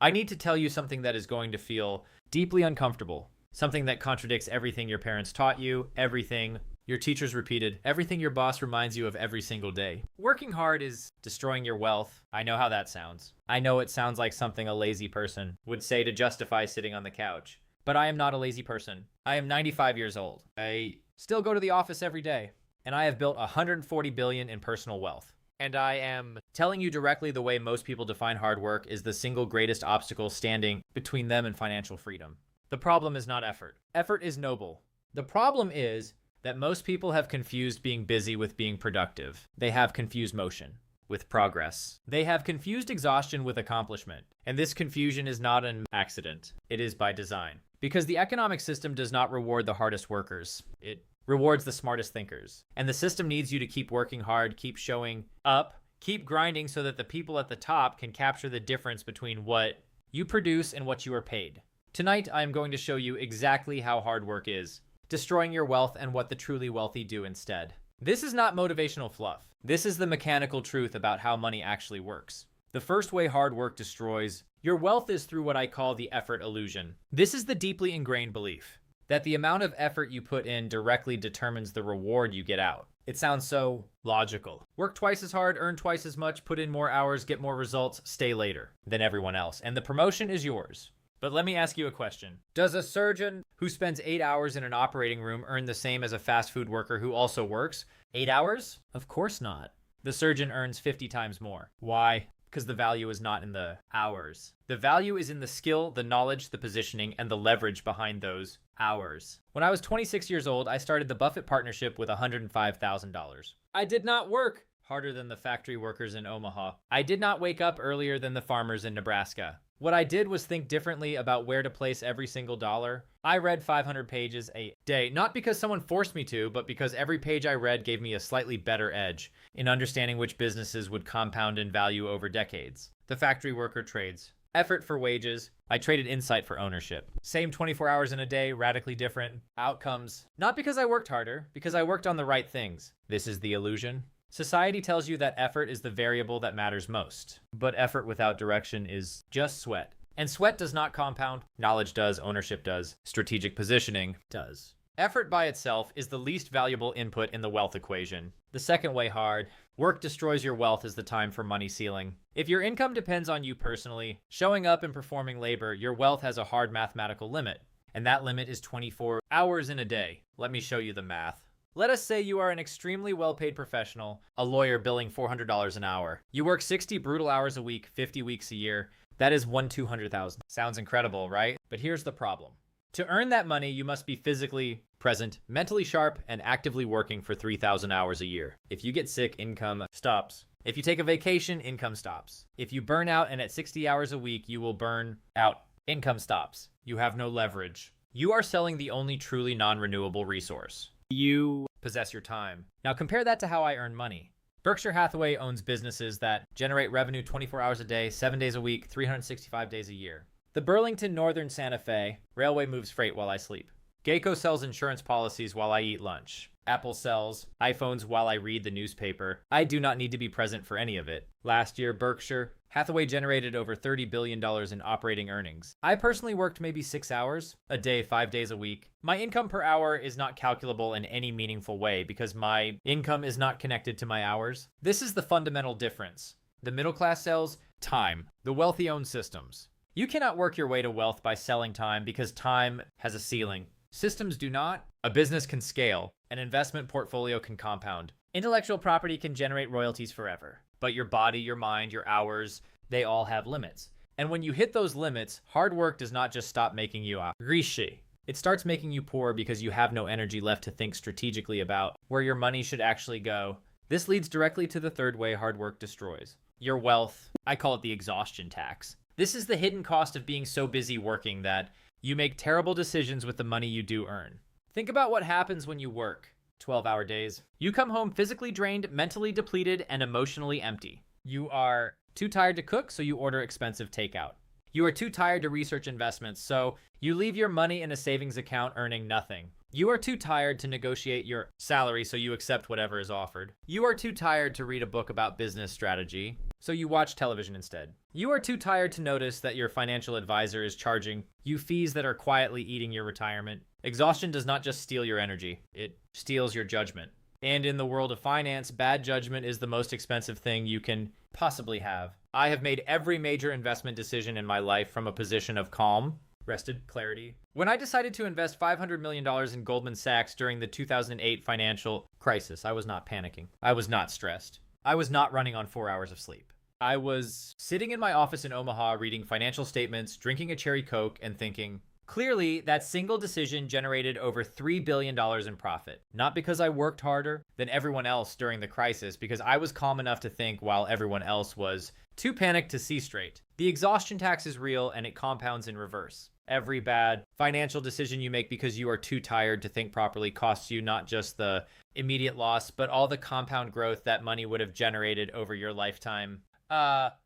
I need to tell you something that is going to feel deeply uncomfortable. Something that contradicts everything your parents taught you, everything your teachers repeated, everything your boss reminds you of every single day. Working hard is destroying your wealth. I know how that sounds. I know it sounds like something a lazy person would say to justify sitting on the couch. But I am not a lazy person. I am 95 years old. I still go to the office every day. And I have built 140 billion in personal wealth. And I am telling you directly the way most people define hard work is the single greatest obstacle standing between them and financial freedom. The problem is not effort. Effort is noble. The problem is that most people have confused being busy with being productive. They have confused motion with progress. They have confused exhaustion with accomplishment. And this confusion is not an accident. It is by design. Because the economic system does not reward the hardest workers. It rewards the smartest thinkers. And the system needs you to keep working hard, keep showing up, keep grinding so that the people at the top can capture the difference between what you produce and what you are paid. Tonight, I am going to show you exactly how hard work is, destroying your wealth and what the truly wealthy do instead. This is not motivational fluff. This is the mechanical truth about how money actually works. The first way hard work destroys your wealth is through what I call the effort illusion. This is the deeply ingrained belief that the amount of effort you put in directly determines the reward you get out. It sounds so logical. Work twice as hard, earn twice as much, put in more hours, get more results, stay later than everyone else, and the promotion is yours. But let me ask you a question. Does a surgeon who spends 8 hours in an operating room earn the same as a fast food worker who also works? 8 hours? Of course not. The surgeon earns 50 times more. Why? Because the value is not in the hours. The value is in the skill, the knowledge, the positioning, and the leverage behind those hours. When I was 26 years old, I started the Buffett partnership with $105,000. I did not work harder than the factory workers in Omaha. I did not wake up earlier than the farmers in Nebraska. What I did was think differently about where to place every single dollar. I read 500 pages a day, not because someone forced me to, but because every page I read gave me a slightly better edge in understanding which businesses would compound in value over decades. The factory worker trades. Effort for wages. I traded insight for ownership. Same 24 hours in a day, radically different outcomes. Not because I worked harder, because I worked on the right things. This is the illusion. Society tells you that effort is the variable that matters most. But effort without direction is just sweat. And sweat does not compound. Knowledge does, ownership does, strategic positioning does. Effort by itself is the least valuable input in the wealth equation. The second way hard work destroys your wealth is the time for money ceiling. If your income depends on you personally, showing up and performing labor, your wealth has a hard mathematical limit. And that limit is 24 hours in a day. Let me show you the math. Let us say you are an extremely well-paid professional, a lawyer billing $400 an hour. You work 60 brutal hours a week, 50 weeks a year. That is 200,000. Sounds incredible, right? But here's the problem. To earn that money, you must be physically present, mentally sharp, and actively working for 3,000 hours a year. If you get sick, income stops. If you take a vacation, income stops. If you burn out and at 60 hours a week, you will burn out. Income stops. You have no leverage. You are selling the only truly non-renewable resource. You possess your time. Now compare that to how I earn money. Berkshire Hathaway owns businesses that generate revenue 24 hours a day, 7 days a week, 365 days a year. The Burlington Northern Santa Fe Railway moves freight while I sleep. Geico sells insurance policies while I eat lunch. Apple sells iPhones while I read the newspaper. I do not need to be present for any of it. Last year, Berkshire Hathaway generated over $30 billion in operating earnings. I personally worked maybe 6 hours a day, 5 days a week. My income per hour is not calculable in any meaningful way because my income is not connected to my hours. This is the fundamental difference. The middle class sells time. The wealthy own systems. You cannot work your way to wealth by selling time because time has a ceiling. Systems do not. A business can scale. An investment portfolio can compound. Intellectual property can generate royalties forever. But your body, your mind, your hours, they all have limits. And when you hit those limits, hard work does not just stop making you riche. It starts making you poor because you have no energy left to think strategically about where your money should actually go. This leads directly to the third way hard work destroys your wealth. I call it the exhaustion tax. This is the hidden cost of being so busy working that you make terrible decisions with the money you do earn. Think about what happens when you work 12-hour days. You come home physically drained, mentally depleted, and emotionally empty. You are too tired to cook, so you order expensive takeout. You are too tired to research investments, so you leave your money in a savings account earning nothing. You are too tired to negotiate your salary, so you accept whatever is offered. You are too tired to read a book about business strategy. so you watch television instead. You are too tired to notice that your financial advisor is charging you fees that are quietly eating your retirement. Exhaustion does not just steal your energy, it steals your judgment. And in the world of finance, bad judgment is the most expensive thing you can possibly have. I have made every major investment decision in my life from a position of calm, rested clarity. When I decided to invest $500 million in Goldman Sachs during the 2008 financial crisis, I was not panicking. I was not stressed. I was not running on 4 hours of sleep. I was sitting in my office in Omaha reading financial statements, drinking a cherry Coke, and thinking, clearly, that single decision generated over $3 billion in profit. Not because I worked harder than everyone else during the crisis, because I was calm enough to think while everyone else was too panicked to see straight. The exhaustion tax is real and it compounds in reverse. Every bad financial decision you make because you are too tired to think properly costs you not just the immediate loss, but all the compound growth that money would have generated over your lifetime.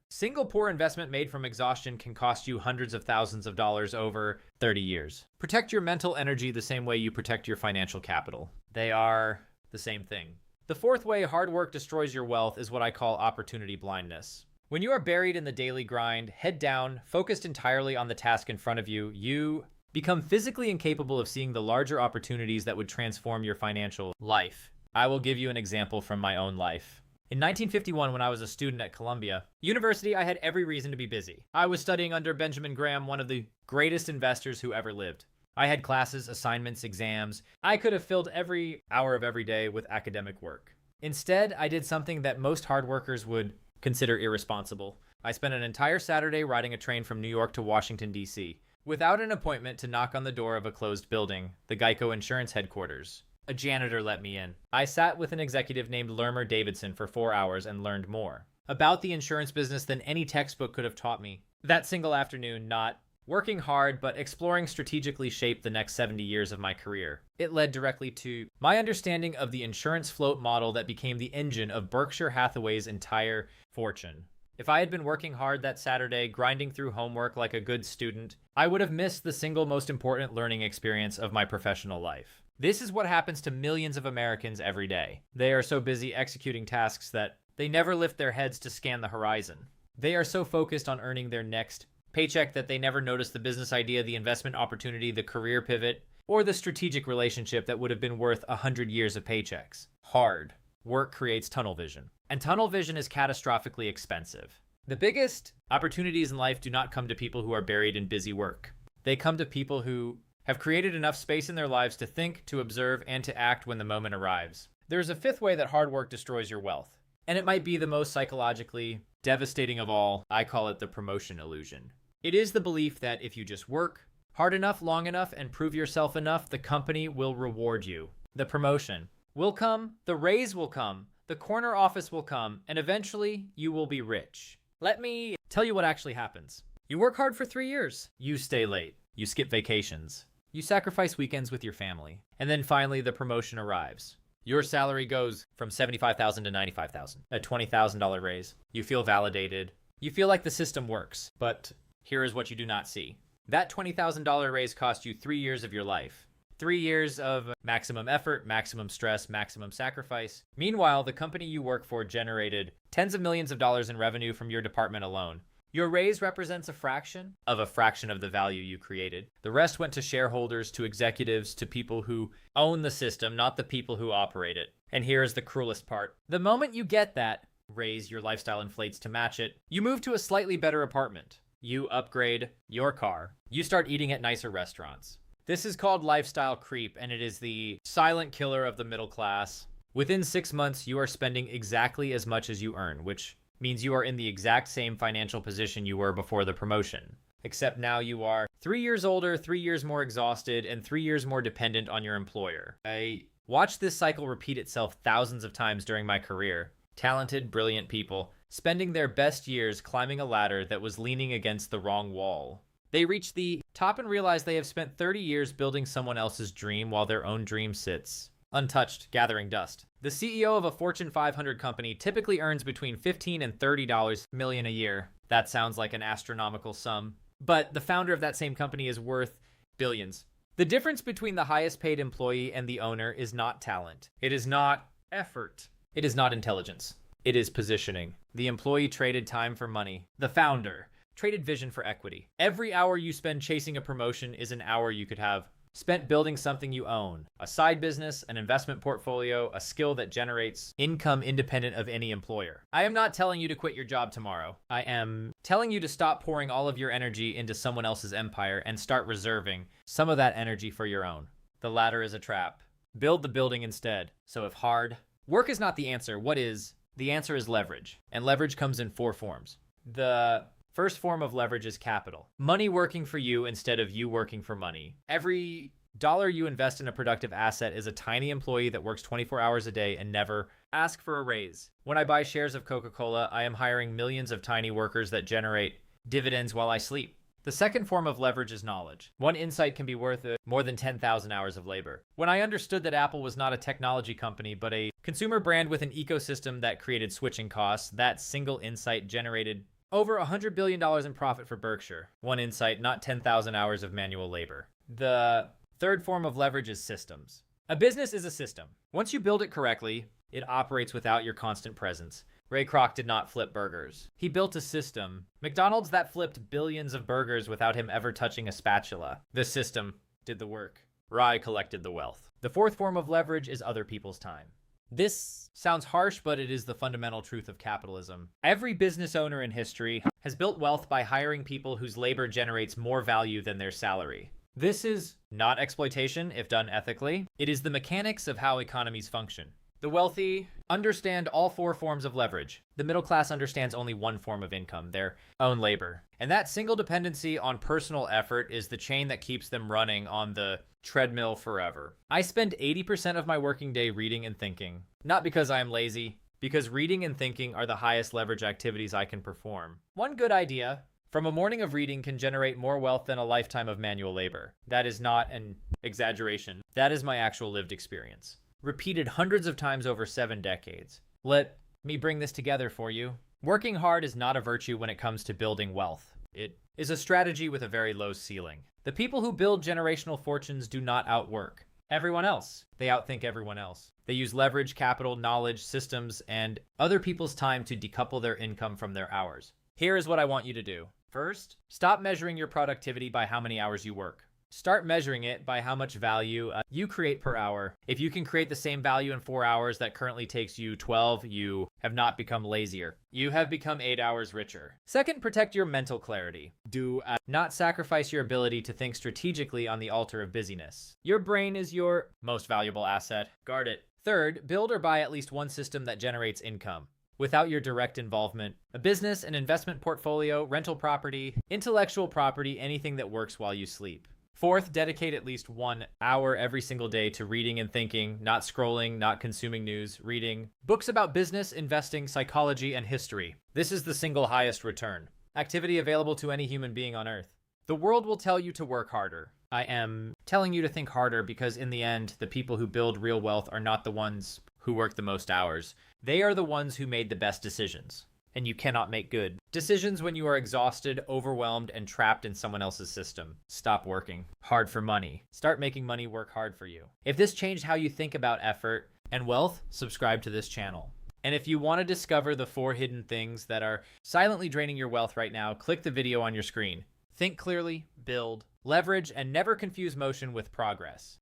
Single poor investment made from exhaustion can cost you hundreds of thousands of dollars over 30 years. Protect your mental energy the same way you protect your financial capital. They are the same thing. The fourth way hard work destroys your wealth is what I call opportunity blindness. When you are buried in the daily grind, head down, focused entirely on the task in front of you, you become physically incapable of seeing the larger opportunities that would transform your financial life. I will give you an example from my own life. In 1951, when I was a student at Columbia University, I had every reason to be busy. I was studying under Benjamin Graham, one of the greatest investors who ever lived. I had classes, assignments, exams. I could have filled every hour of every day with academic work. Instead, I did something that most hard workers would consider irresponsible. I spent an entire Saturday riding a train from New York to Washington, D.C., without an appointment to knock on the door of a closed building, the Geico Insurance headquarters. A janitor let me in. I sat with an executive named Lermer Davidson for 4 hours and learned more about the insurance business than any textbook could have taught me. That single afternoon, not working hard, but exploring strategically shaped the next 70 years of my career. It led directly to my understanding of the insurance float model that became the engine of Berkshire Hathaway's entire fortune. If I had been working hard that Saturday, grinding through homework like a good student, I would have missed the single most important learning experience of my professional life. This is what happens to millions of Americans every day. They are so busy executing tasks that they never lift their heads to scan the horizon. They are so focused on earning their next paycheck that they never notice the business idea, the investment opportunity, the career pivot, or the strategic relationship that would have been worth 100 years of paychecks. Hard work creates tunnel vision, and tunnel vision is catastrophically expensive. The biggest opportunities in life do not come to people who are buried in busy work. They come to people who have created enough space in their lives to think, to observe, and to act when the moment arrives. There's a fifth way that hard work destroys your wealth, and it might be the most psychologically devastating of all. I call it the promotion illusion. It is the belief that if you just work hard enough, long enough, and prove yourself enough, the company will reward you. The promotion will come, the raise will come, the corner office will come, and eventually you will be rich. Let me tell you what actually happens. You work hard for 3 years. You stay late. You skip vacations. You sacrifice weekends with your family. And then finally the promotion arrives. Your salary goes from $75,000 to $95,000, a $20,000 raise. You feel validated. You feel like the system works. But here is what you do not see. That $20,000 raise cost you 3 years of your life. 3 years of maximum effort, maximum stress, maximum sacrifice. Meanwhile, the company you work for generated tens of millions of dollars in revenue from your department alone. Your raise represents a fraction of the value you created. The rest went to shareholders, to executives, to people who own the system, not the people who operate it. And here is the cruelest part. The moment you get that raise, your lifestyle inflates to match it. You move to a slightly better apartment. You upgrade your car. You start eating at nicer restaurants. This is called lifestyle creep, and it is the silent killer of the middle class. Within 6 months, you are spending exactly as much as you earn, which means you are in the exact same financial position you were before the promotion. Except now you are 3 years older, 3 years more exhausted, and 3 years more dependent on your employer. I watched this cycle repeat itself thousands of times during my career. Talented, brilliant people spending their best years climbing a ladder that was leaning against the wrong wall. They reach the top and realize they have spent 30 years building someone else's dream while their own dream sits untouched, gathering dust. The CEO of a Fortune 500 company typically earns between $15 and $30 million a year. That sounds like an astronomical sum, but the founder of that same company is worth billions. The difference between the highest paid employee and the owner is not talent. It is not effort. It is not intelligence. It is positioning. The employee traded time for money. The founder traded vision for equity. Every hour you spend chasing a promotion is an hour you could have spent building something you own, a side business, an investment portfolio, a skill that generates income independent of any employer. I am not telling you to quit your job tomorrow. I am telling you to stop pouring all of your energy into someone else's empire and start reserving some of that energy for your own. The latter is a trap. Build the building instead. So if hard work is not the answer, what is? The answer is leverage. And leverage comes in 4 forms. The first form of leverage is capital. Money working for you instead of you working for money. Every dollar you invest in a productive asset is a tiny employee that works 24 hours a day and never ask for a raise. When I buy shares of Coca-Cola, I am hiring millions of tiny workers that generate dividends while I sleep. The second form of leverage is knowledge. One insight can be worth more than 10,000 hours of labor. When I understood that Apple was not a technology company, but a consumer brand with an ecosystem that created switching costs, that single insight generated over $100 billion in profit for Berkshire. One insight, not 10,000 hours of manual labor. The third form of leverage is systems. A business is a system. Once you build it correctly, it operates without your constant presence. Ray Kroc did not flip burgers. He built a system. McDonald's that flipped billions of burgers without him ever touching a spatula. The system did the work. Rai collected the wealth. The fourth form of leverage is other people's time. This sounds harsh, but it is the fundamental truth of capitalism. Every business owner in history has built wealth by hiring people whose labor generates more value than their salary. This is not exploitation if done ethically. It is the mechanics of how economies function. The wealthy understand all 4 forms of leverage. The middle class understands only one form of income, their own labor. And that single dependency on personal effort is the chain that keeps them running on the treadmill forever. I spend 80% of my working day reading and thinking. Not because I am lazy, because reading and thinking are the highest leverage activities I can perform. One good idea from a morning of reading can generate more wealth than a lifetime of manual labor. That is not an exaggeration. That is my actual lived experience. Repeated hundreds of times over 7 decades. Let me bring this together for you. Working hard is not a virtue when it comes to building wealth. It is a strategy with a very low ceiling. The people who build generational fortunes do not outwork everyone else. They outthink everyone else. They use leverage, capital, knowledge, systems, and other people's time to decouple their income from their hours. Here is what I want you to do. First, stop measuring your productivity by how many hours you work. Start measuring it by how much value you create per hour. If you can create the same value in 4 hours that currently takes you 12, you have not become lazier. You have become 8 hours richer. Second, protect your mental clarity. Do not sacrifice your ability to think strategically on the altar of busyness. Your brain is your most valuable asset. Guard it. Third, build or buy at least one system that generates income without your direct involvement. A business, an investment portfolio, rental property, intellectual property, anything that works while you sleep. Fourth, dedicate at least 1 hour every single day to reading and thinking, not scrolling, not consuming news, reading books about business, investing, psychology, and history. This is the single highest return activity available to any human being on Earth. The world will tell you to work harder. I am telling you to think harder because in the end, the people who build real wealth are not the ones who work the most hours. They are the ones who made the best decisions. And you cannot make good decisions when you are exhausted, overwhelmed, and trapped in someone else's system. Stop working hard for money. Start making money work hard for you. If this changed how you think about effort and wealth, subscribe to this channel. And if you want to discover the 4 hidden things that are silently draining your wealth right now, click the video on your screen. Think clearly, build, leverage, and never confuse motion with progress.